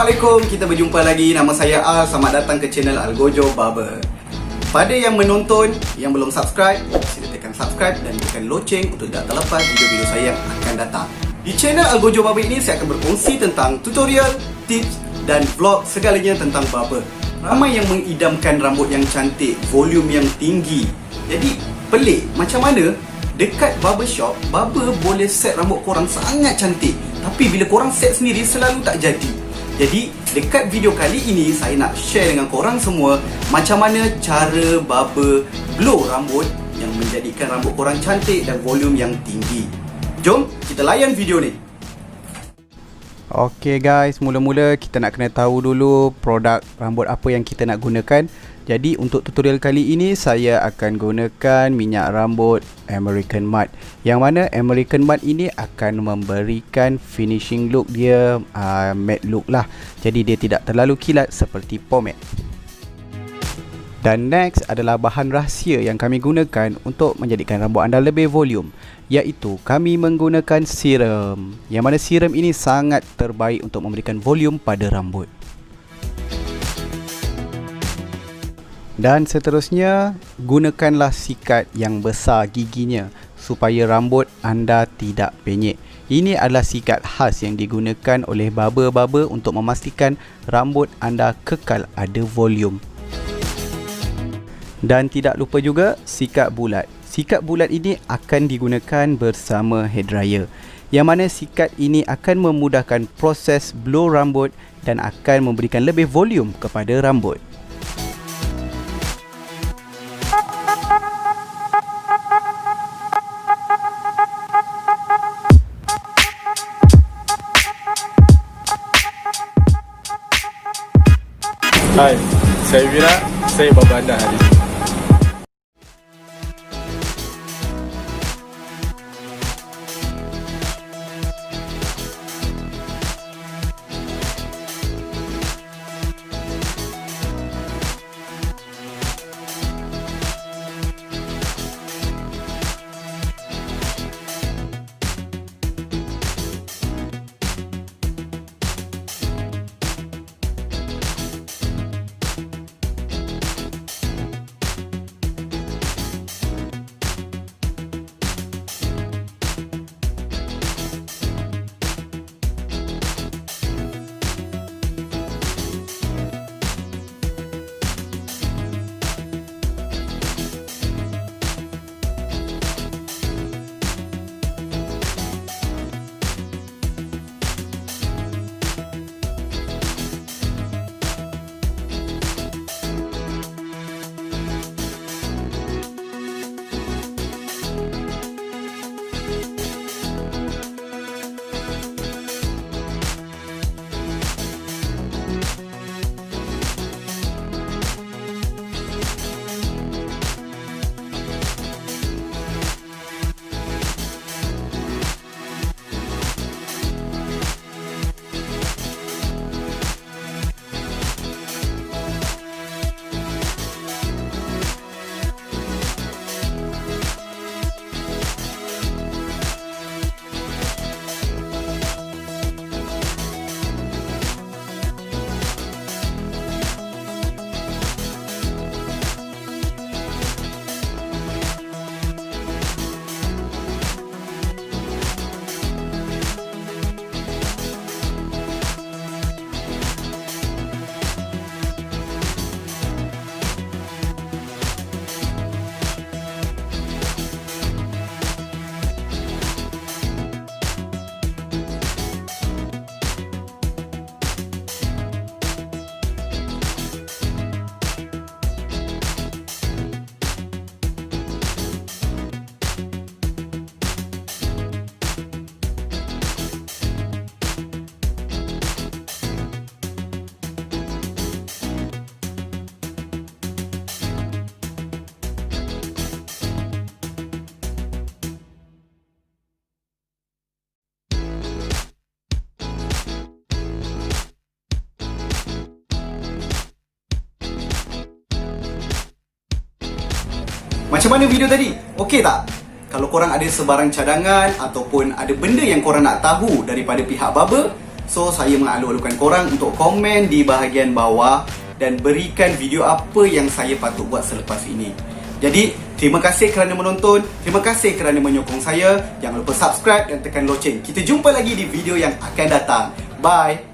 Assalamualaikum, kita berjumpa lagi. Nama saya Al, selamat datang ke channel Algojo Barber. Pada yang menonton, yang belum subscribe, sila tekan subscribe dan tekan loceng untuk tidak terlepas video-video saya yang akan datang. Di channel Algojo Barber ini, saya akan berkongsi tentang tutorial, tips dan vlog segalanya tentang barber. Ramai yang mengidamkan rambut yang cantik, volume yang tinggi. Jadi, pelik macam mana dekat barbershop, barber boleh set rambut korang sangat cantik, tapi bila korang set sendiri selalu tak jadi. Jadi dekat video kali ini saya nak share dengan korang semua macam mana cara barber blow rambut yang menjadikan rambut korang cantik dan volume yang tinggi. Jom kita layan video ni. Okay guys, mula-mula kita nak kena tahu dulu produk rambut apa yang kita nak gunakan. Jadi untuk tutorial kali ini saya akan gunakan minyak rambut American Mud. Yang mana American Mud ini akan memberikan finishing look dia matte look lah. Jadi dia tidak terlalu kilat seperti pomade. Dan next adalah bahan rahsia yang kami gunakan untuk menjadikan rambut anda lebih volume, iaitu kami menggunakan serum. Yang mana serum ini sangat terbaik untuk memberikan volume pada rambut. Dan seterusnya, gunakanlah sikat yang besar giginya supaya rambut anda tidak penyek. Ini adalah sikat khas yang digunakan oleh barber-barber untuk memastikan rambut anda kekal ada volume. Dan tidak lupa juga sikat bulat. Sikat bulat ini akan digunakan bersama hair dryer, yang mana sikat ini akan memudahkan proses blow rambut dan akan memberikan lebih volume kepada rambut. Hai, saya Wira, saya barber anda hari ini. Macam mana video tadi? Okey tak? Kalau korang ada sebarang cadangan ataupun ada benda yang korang nak tahu daripada pihak barber, So saya mengalu-alukan korang untuk komen di bahagian bawah dan berikan video apa yang saya patut buat selepas ini. Jadi, terima kasih kerana menonton, terima kasih kerana menyokong saya. Jangan lupa subscribe dan tekan loceng. Kita jumpa lagi di video yang akan datang. Bye.